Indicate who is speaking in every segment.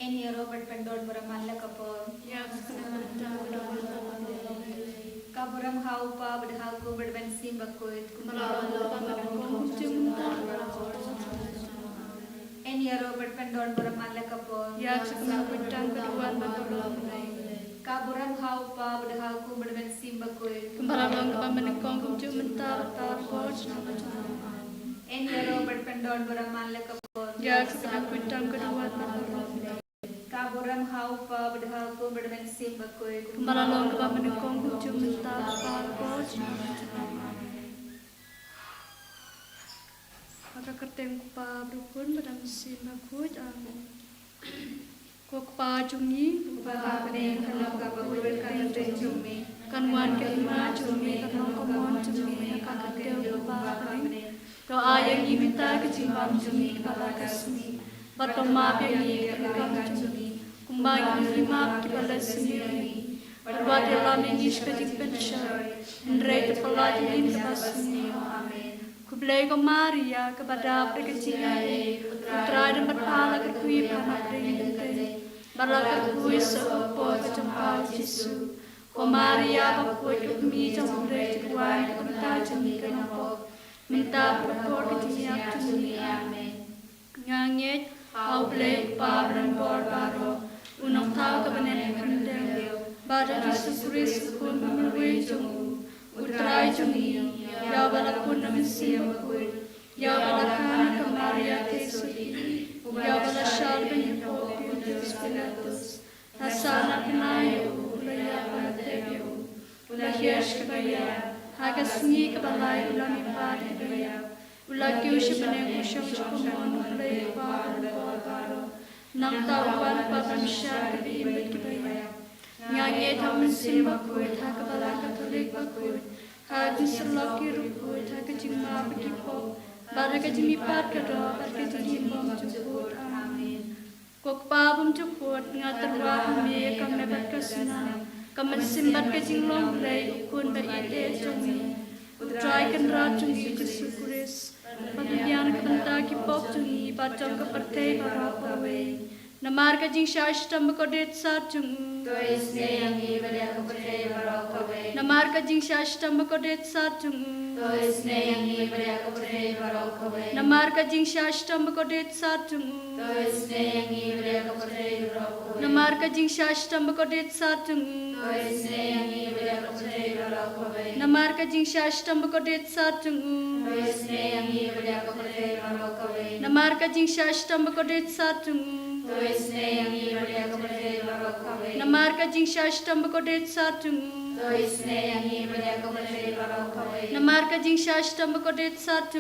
Speaker 1: Eni Robert Pendol Buramalla Kapor. Kaburam Haupa, but how covered when Simba could. Eni Robert Pendol Buramalla Kapor. Kaburam Haupa, but how covered when Simba could. Eni Robert Pendol Buramalla Kapor. Kaburam Haupa, but how covered when Simba could.
Speaker 2: Maka kerteng kupa berukun pada mesin bakut kok pa jungi
Speaker 1: Kupa Pene Kalong Kabakur Kayan Jumi.
Speaker 2: kanwan kelima jungi kanong komon jungi kakakil kupa pene doa yang diminta kejimbang jungi kepala kasmi bertoma yang kekam jungi kumbang lima kepala sendiri berbuat dalam ingis kejik pensyar ndrei kepala jilin kepasmi. Kublai ko Maria kepada perkecilan putra dan berpahala kekui panak rintai balak kekui seopo kecempal Yesus ko Maria bakui kekumi jambure cekuan kebenta jemi kenapok minta berkor keciniak jemi amin ngangit au blai pa berembor baro unang tau kebenaran kendel pada Yesus Kristus pun memelui jemu utrai jemi ya balakun namisim bakul ya balakana kamaria tesudi ya balashal benyapo Dios Pilatus nasana pinayo ulaya palatebyo ulayesh kabaya hagasni kabalay ulami pari kabaya ulakyush beneng usyong kumon ulay paro nang tauan patamsyar kabimit kabaya ngangit hamasim bakul hakabala katolik bakul Hadis selaki rukut, hakajima berkipo, barakajimipat kado, barakajimbom cukut, amin. Kokpabum cukut, ngaterwah me kam nebat kasna, kam simbat kajinglong play, ukun baite jumi, utrai kenrat jumi kesukuris, pagyan kebenta kipok jumi, pacong kepertei barapawe, namar kajing syashtam kodet sarjung.
Speaker 1: Toisne yang ibadah kepercaya barokawe.
Speaker 2: Namar kajing syashtam kodet sarjung.
Speaker 1: Toisne yang ibadah kepercaya barokawe.
Speaker 2: Namar kajing syashtam kodet sarjung.
Speaker 1: Toisne yang ibadah kepercaya barokawe.
Speaker 2: Namar kajing syashtam kodet sarjung.
Speaker 1: Toisne yang ibadah kepercaya barokawe.
Speaker 2: Namar kajing syashtam kodet sarjung.
Speaker 1: Toisne yang ibadah kepercaya barokawe.
Speaker 2: Namar kajing syashtam kodet sarjung.
Speaker 1: Toisne yang ibadah kepercaya barokawe.
Speaker 2: Namar kajing syashtam kodet sarjung.
Speaker 1: Toisne yang ibadah kepercaya barokawe.
Speaker 2: Namar kajing syashtam kodet sarjung.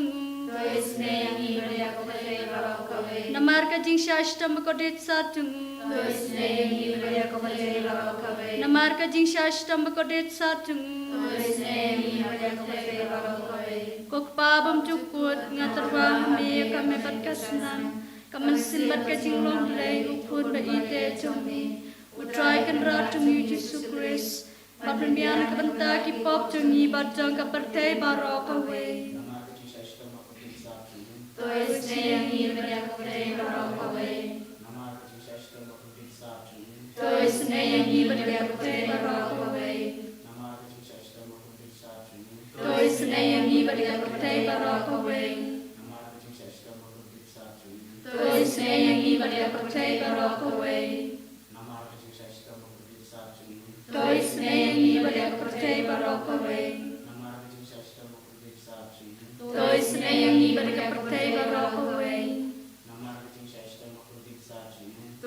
Speaker 1: Toisne yang ibadah kepercaya barokawe.
Speaker 2: Namar kajing syashtam kodet sarjung.
Speaker 1: Toisne yang ibadah kepercaya barokawe.
Speaker 2: Namar kajing syashtam kodet sarjung.
Speaker 1: Toisne yang ibadah kepercaya barokawe.
Speaker 2: Kokpabam cukut ngaterwah me kame batkasnan kamansin bat kajinglong play ukun baite jumi utrai kenrat jumi Yesus Kristus padembian kebenta kipok jumi badang kapertei barokawe.
Speaker 1: Toisne yang ibadah kepercaya barokawe.
Speaker 2: Toisne yang ibadah kepertaya barokawe. Toisne yang ibadah kepertaya barokawe. Toisne yang ibadah kepercaya barokawe. Toisne yang ibadah kepercaya barokawe. Toisne yang ibadah kepercaya barokawe.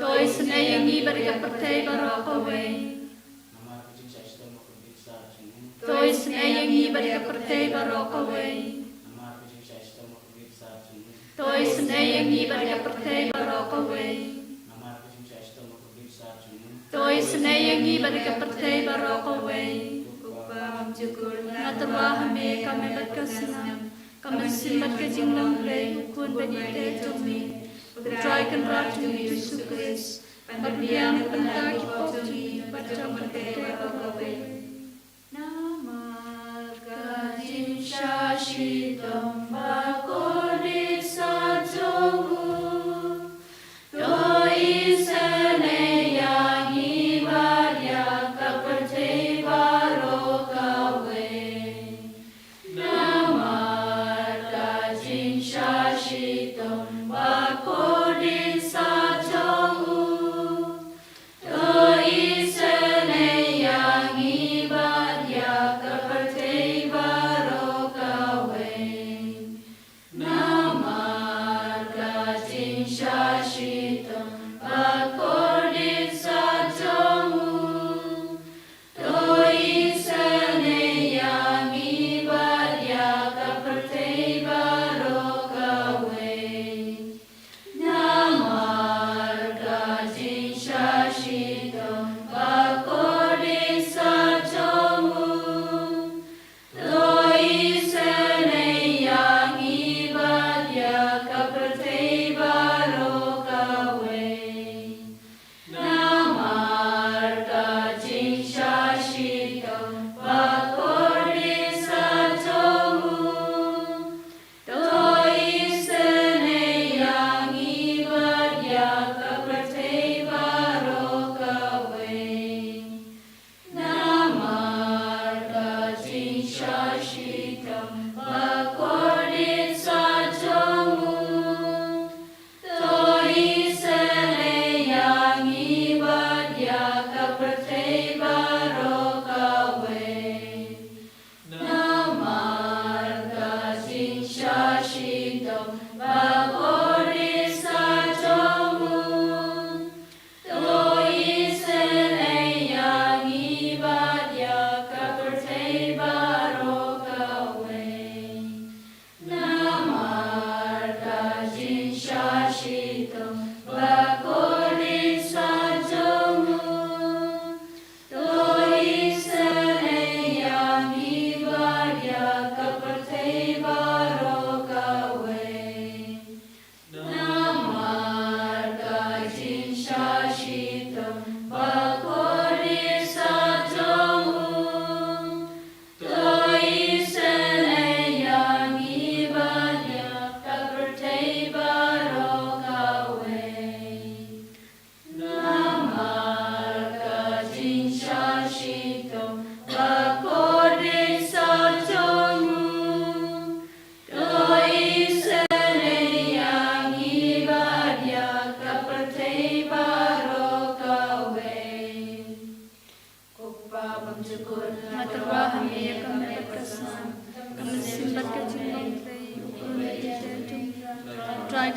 Speaker 2: Toisne yang ibadah kepercaya barokawe. Toisne yang ibadah kepercaya barokawe. Toisne yang ibadah kepercaya barokawe. Toisne yang ibadah kepercaya barokawe. Ngaterwah me kame batkasna kame simbat kajinglong play ukun baite jumi utrai kenrat jumi Yesus Kristus padembian kebenta kipok jumi badang kapertei barokawe.
Speaker 1: Namar
Speaker 2: Kajing syashitam bakodi sajongu doi sen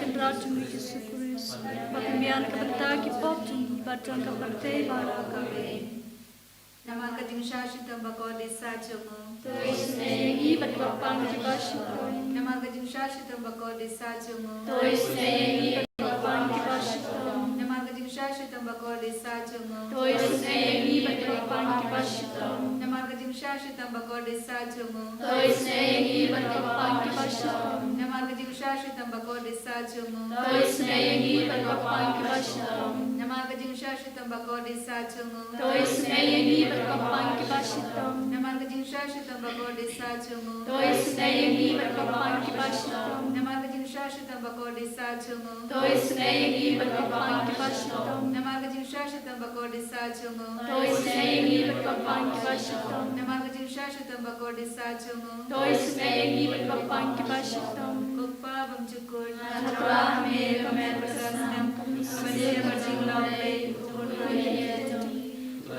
Speaker 2: kenrat cumi Yesus Kristus. Pagamian kebentar kipop cumi bacan kaparte barakawe.
Speaker 1: Nama kajing syashitam bako desa jungu.
Speaker 2: Tois neyangi berkapang kibashitam.
Speaker 1: Nama kajing syashitam bako desa jungu.
Speaker 2: Tois neyangi berkapang kibashitam.
Speaker 1: Nama kajing syashitam bako desa jungu.
Speaker 2: Tois neyangi berkapang kibashitam.
Speaker 1: Nama kajing syashitam bako desa jungu.
Speaker 2: Tois neyangi berkapang kibashitam.
Speaker 1: Nama kajing syashitam bako desa jungu.
Speaker 2: Tois neyangi berkapang kibashitam.
Speaker 1: Nama kajing syashitam bako desa jungu.
Speaker 2: Tois neyangi berkapang kibashitam.
Speaker 1: Nama kajing syashitam bako desa jungu.
Speaker 2: Tois neyangi berkapang kibashitam.
Speaker 1: Nama kajing syashitam bako desa jungu.
Speaker 2: Tois neyangi berkapang kibashitam.
Speaker 1: Nama kajing syashitam bako desa jungu.
Speaker 2: Tois neyangi berkapang kibashitam.
Speaker 1: Nama kajing syashitam bako desa jungu.
Speaker 2: Tois neyangi berkapang kibashitam.
Speaker 1: Kupa bamcukun
Speaker 2: Natwa me kamet
Speaker 1: bersenam kemudian berjinglau lei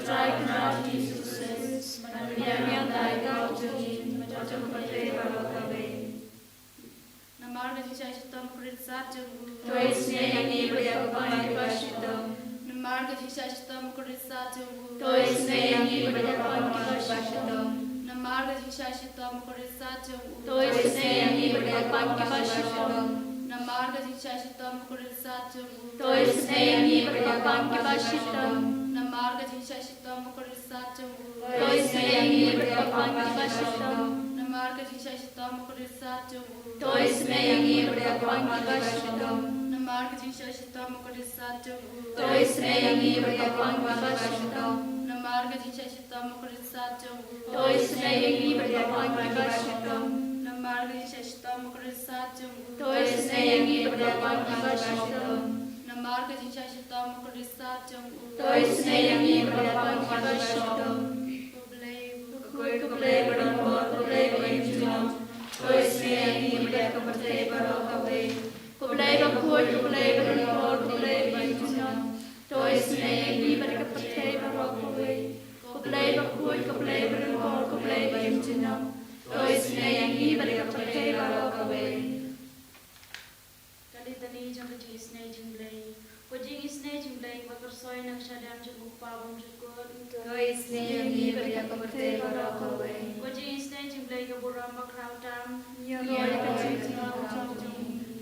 Speaker 2: Try kenal Yesus. Yang dagang jujur macam pete barokawe.
Speaker 3: Namar gajah syaitan kurisat jenggu.
Speaker 2: Tois neyangi berkapang kibashitam.
Speaker 3: Namar gajah syaitan kurisat jenggu.
Speaker 2: Tois neyangi berkapang kibashitam.
Speaker 3: Namar gajah syaitan kurisat jenggu.
Speaker 2: Tois neyangi berkapang kibashitam.
Speaker 3: Namar gajah syaitan kurisat jenggu.
Speaker 2: Tois neyangi berkapang kibashitam.
Speaker 3: Namar gajah syaitan kurisat jenggu.
Speaker 2: Tois neyangi berkapang kibashitam.
Speaker 3: Namar gajah syaitan kurisat jenggu.
Speaker 2: Tois neyangi berkapang kibashitam.
Speaker 3: Namar gajah syaitan kurisat jenggu.
Speaker 2: Tois neyangi berkapang kibashitam.
Speaker 3: Namar gajah syaitan kurisat jenggu.
Speaker 2: Tois neyangi berkapang kibashitam.
Speaker 3: Namar gajah syaitan kurisat jenggu.
Speaker 2: Tois neyangi berkapang kibashitam.
Speaker 3: Namar gajah syaitan kurisat jenggu.
Speaker 2: Tois neyangi berkapang kibashitam. Kuplay berdoa, kuplay berjumpa. Tois neyangi berkapang barokawe. Kuplay bakul, kuplay berdoa, kuplay berjumpa. Tois neyangi berkapang barokawe. Kuplay bakul, kuplay berdoa, kuplay berjumpa. Tois neyangi berkapang barokawe.
Speaker 3: Kali tani jang kajing isnay jumlay. Kajing isnay jumlay bakarsoy nagsyadam jubuk pabong jukod.
Speaker 1: Tois neyangi berkapang barokawe.
Speaker 3: Kajing isnay jumlay kaburam bakrautam.
Speaker 2: Yoy kajing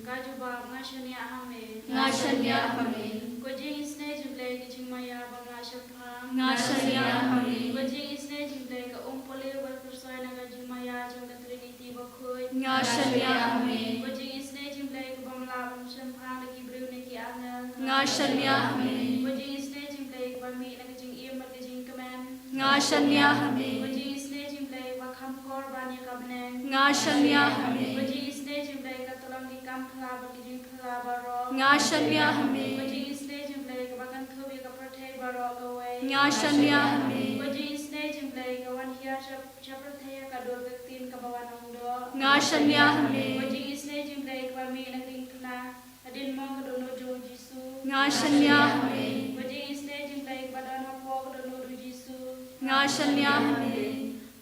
Speaker 3: Kajubab ngashani ahame.
Speaker 2: ngashanya kami,
Speaker 3: Kajing isnay jumlay kajing maya bangasyapam.
Speaker 2: ngashanya kami,
Speaker 3: Kajing isnay jumlay ka umpole bakarsoy nagajing maya jang katrinity bakoy.
Speaker 2: ngashanya kami,
Speaker 3: Kajing isnay jumlay kabamlabam syampang lagi brew niki anel.
Speaker 2: ngashanya kami,
Speaker 3: Kajing isnay jumlay kabami nagajing iyam kajing kaman.
Speaker 2: ngashanya kami,
Speaker 3: Kajing isnay jumlay bakam korban ya kabnen.
Speaker 2: ngashanya kami,
Speaker 3: Kajing isnay jumlay katulang di kampla kajing pla baro.
Speaker 2: ngashanya kami,
Speaker 3: Kajing isnay jumlay kabakan kubi kapertay baro kaway.
Speaker 2: ngashanya kami,
Speaker 3: Kajing isnay jumlay kawan hiya chapertay kador bektin kabawan ongdo.
Speaker 2: ngashanya kami,
Speaker 3: Kajing isnay jumlay kabami naging kena adin mo kadono jo Jisu.
Speaker 2: ngashanya kami,
Speaker 3: Kajing isnay jumlay kabadan hapo kadono do Jisu.
Speaker 2: ngashanya kami,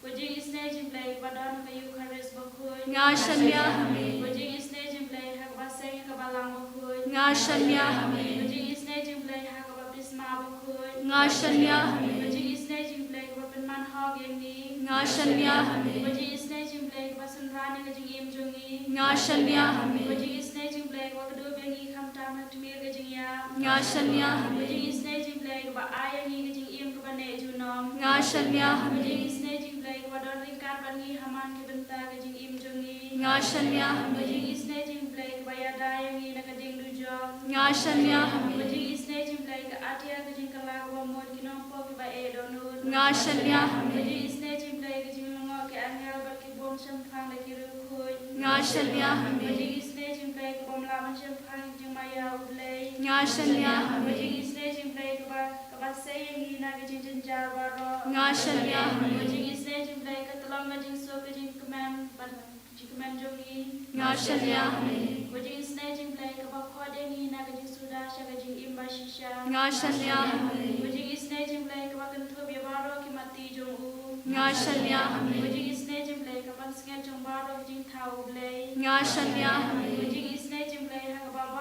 Speaker 3: Kajing isnay jumlay kabadan kayu kares bakoy.
Speaker 2: ngashanya kami,
Speaker 3: Kajing isnay jumlay hakbasay kabalang bakoy.
Speaker 2: ngashanya kami,
Speaker 3: Kajing isnay jumlay hakabaptisma bakoy.
Speaker 2: ngashanya kami,
Speaker 3: Kajing isnay jumlay kabapenman hageni.
Speaker 2: ngashanya kami,
Speaker 3: Kajing isnay jumlay kabasunrani kajing imjongi.
Speaker 2: ngashanya kami,
Speaker 3: Kajing isnay jumlay kabakadobengi kamtam hatmir kajing ya.
Speaker 2: ngashanya kami,
Speaker 3: Kajing isnay jumlay kabaayangi kajing im kabane junom.
Speaker 2: ngashanya kami,
Speaker 3: Kajing isnay jumlay kabadon ringkat bangi haman kibenta kajing imjongi.
Speaker 2: ngashanya kami,
Speaker 3: Kajing isnay jumlay kabayadayangi nakading dujong.
Speaker 2: ngashanya kami,
Speaker 3: Kajing isnay jumlay ka atia kajing kalagawa mo kinompo kiba edonun.
Speaker 2: ngashanya kami,
Speaker 3: Kajing isnay jumlay kajing lungo ki angel bakibon syampang lagi rukuy.
Speaker 2: ngashanya kami,
Speaker 3: Kajing isnay jumlay kabamlaman syampang kajing maya ublay.
Speaker 2: ngashanya kami,
Speaker 3: Kajing isnay jumlay kabasayang hina kajing jenjar baro.
Speaker 2: ngashanya kami,
Speaker 3: Kajing isnay jumlay katulong kajing so kajing keman jongi.
Speaker 2: ngashanya kami,
Speaker 3: Kajing isnay jumlay kabakhodeng hina kajing sudasya kajing imba shisha.
Speaker 2: ngashanya kami,
Speaker 3: Kajing isnay jumlay kabakentub ya baro kimati jong u.
Speaker 2: ngashanya kami,
Speaker 3: Kajing isnay jumlay kapan sengen jong baro kajing tau blay.
Speaker 2: ngashanya kami,
Speaker 3: Kajing isnay jumlay hakababa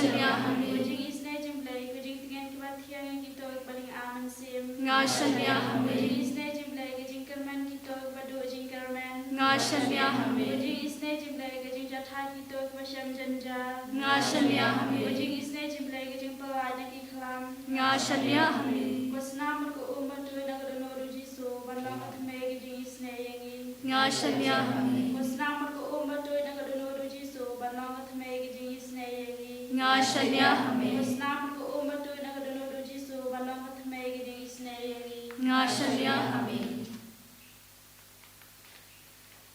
Speaker 2: Shania Hami.
Speaker 3: Kujing isne jumlai kujing dengan kematian yang kita paling aman sim.
Speaker 2: Nga Shania
Speaker 3: Kujing
Speaker 2: Hami.
Speaker 3: isne jumlai kujing kerman kita badu kujing kerman.
Speaker 2: Nga Shania Hami.
Speaker 3: Kujing isne jumlai kujing jatah kita kemasyam janja.
Speaker 2: Nga Shania Hami.
Speaker 3: Kujing isne jumlai kujing pawai nak ikhlam.
Speaker 2: Nga Shania Hami.
Speaker 3: Kusnam ko umat tu nak dono rujiso balang atme kujing isne yangi.
Speaker 2: Nga Shania Hami.
Speaker 3: Kusnam ko umat tu nak dono rujiso balang atme kujing isne yangi.
Speaker 2: Nga Shania Hami.
Speaker 3: Kusnam ko umat tu nak dono rujiso balang atme kujing isne yangi.
Speaker 2: Nga Shania Hami.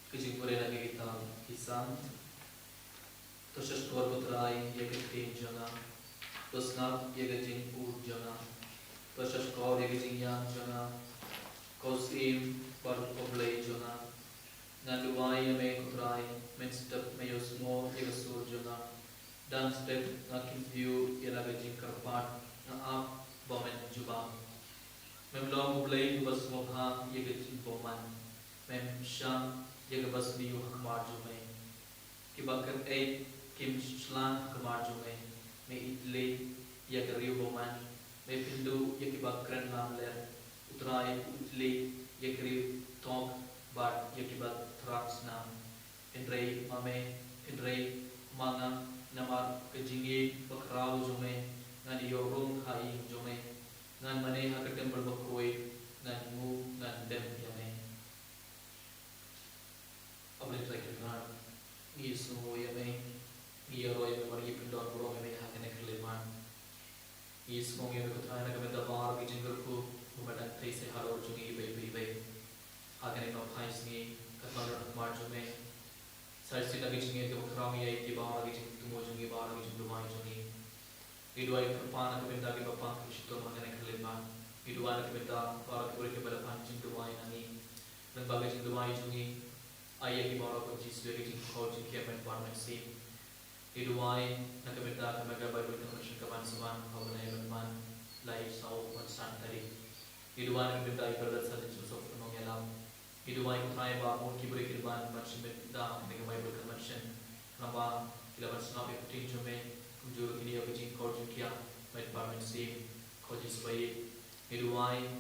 Speaker 4: Kujing pure lagi kita kisah. Terus keluar putrai ye ketin jana. Terus nak ye kejing pur jana. Terus kau ye kejing yang jana. Kau sim baru oblay jana. Nanduai ye me putrai men step me yosmo ye kesur jana. Dan step nak view ye lagi kejing kerpat na up bomen juba. Memlong oblay bas mokha ye kejing boman. Mem sham ye bas biu hakmar jume. Kibakan kim shlan hakmar jume. Me itle ye keriu boman. Me pindu ye kibakran lamler. Utrai itle ye keriu tong bat ye kibat traksna. Indrei mame indrei manga namar kejingi bakrau jume. Ngan yorung hai jume. Ngan mane hakatem berbakoi. Ngan mu ngan dem yame. Abli terakhir ni semua yang ni roy memori pendor burung yang hanya keleman. Ni semua yang berkata nak kami dapat berjingkar ku bukan terisi halau jungi bayi. Hanya nak hais ni katakan marju me. Saya sudah berjingkar tu kerang yang di bawah berjingkar tu mau jungi bawah berjingkar rumah jungi. Kedua kerpan nak kami dah bapa kusitu hanya keleman. Kedua nak kami dah para kurik kebalapan jungi rumah ini. Dan bagi jungi rumah jungi. Ayah di bawah kunci sebagai jing kau jing kiamat parmen sim. Hiduai nak kebetulan kemaga Bible conversion kawan seman kau benai berman lai sau konsan tadi. Hiduai nak kebetulan ibadat sahaja Joseph penong yalam. Hiduai kutrai bahamun kiburi kirban macam betul dengan Bible conversion. Kenapa kilaban senap ikutin jume kumjur kini aku jing kau jing kiamat parmen sim kau jing sebagai. Hiduai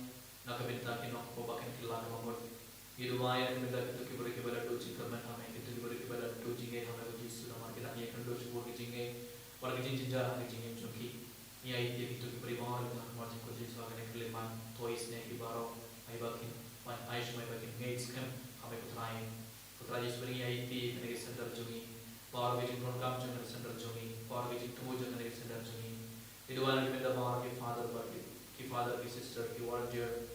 Speaker 4: nak kebetulan kinok kau bahkan kilan kamut. Hiduai yang mendapat itu kiburi kepada doji kerman kami itu kiburi kepada doji ke kami doji sudah makin lagi akan doji buat kejinge warga kejing jarang kejinge joki ni ayat itu kiburi mawar itu macam kejing sebagai keleman toys ni kibaro ayat bakin ayat semua bakin gates kan kami putra sebenarnya ayat itu kena kesendar joki warga kejing program joki kesendar joki warga kejing tumbuh joki kena kesendar joki hiduai yang mendapat mawar ke father ke sister ke warga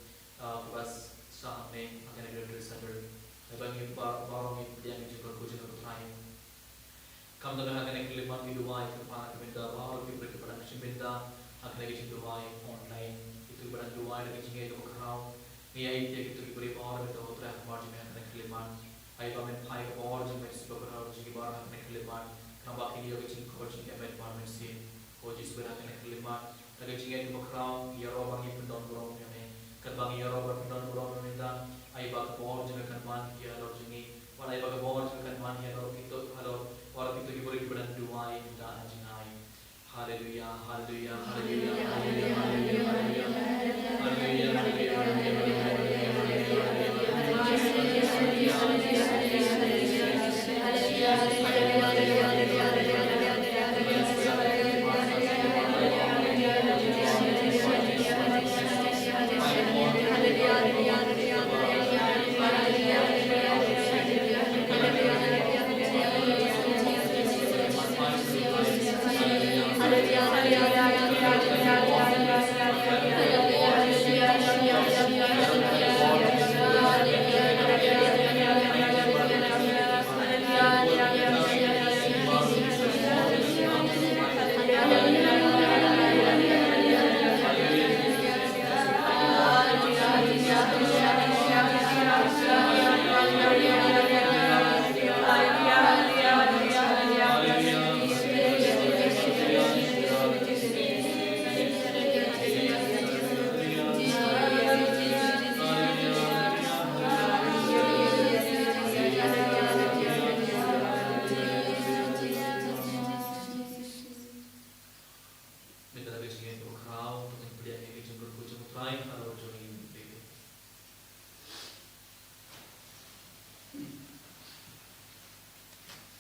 Speaker 4: pas sahamnya akan ada researcher bagi barang yang juga kucing bertanya kamu tengah akan kelimat hidupai kepada benda baru diberi kepada nasi benda akan lagi hidupai online itu kepada hidupai lagi jingga itu berkerau ni ayat itu diberi baru itu hotel margin akan kelimat ayat pamen pai baru jingga itu berkerau jingga baru akan kelimat kenapa ini lagi jingga kucing event parmen sim kucing sebenarnya akan kelimat lagi jingga itu berkerau ya orang yang pendon burung Kerbang ia robar pendon burung meminta ayah bak bawah jangan man ia lor jengi walau ayah bak bawah jangan man ia lor itu halo walau itu diberi kepada dua minta jinai haleluya haleluya haleluya haleluya haleluya haleluya
Speaker 2: Hallelujah.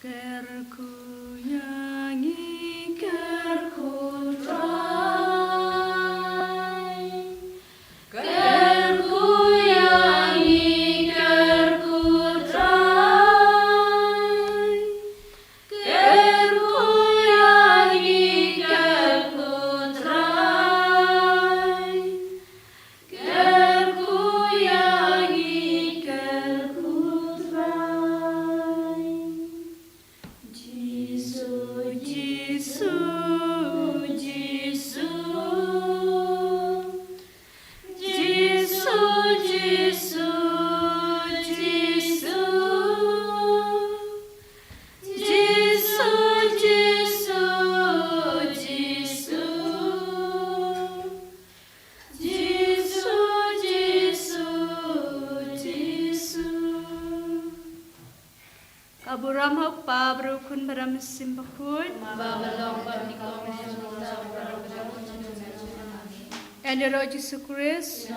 Speaker 2: Kerku nyanyi kerku try. Kerku nyanyi kerku try. Kerku nyanyi kerku try. Kerku nyanyi kerku try. Jisu, Jisu, Jisu, Jisu, Jisu, Jisu, Jisu, Jisu, Jisu, Jisu, Jisu. Kaburam hau pabru kun baram simbakun. And the Lord Jesus Christ.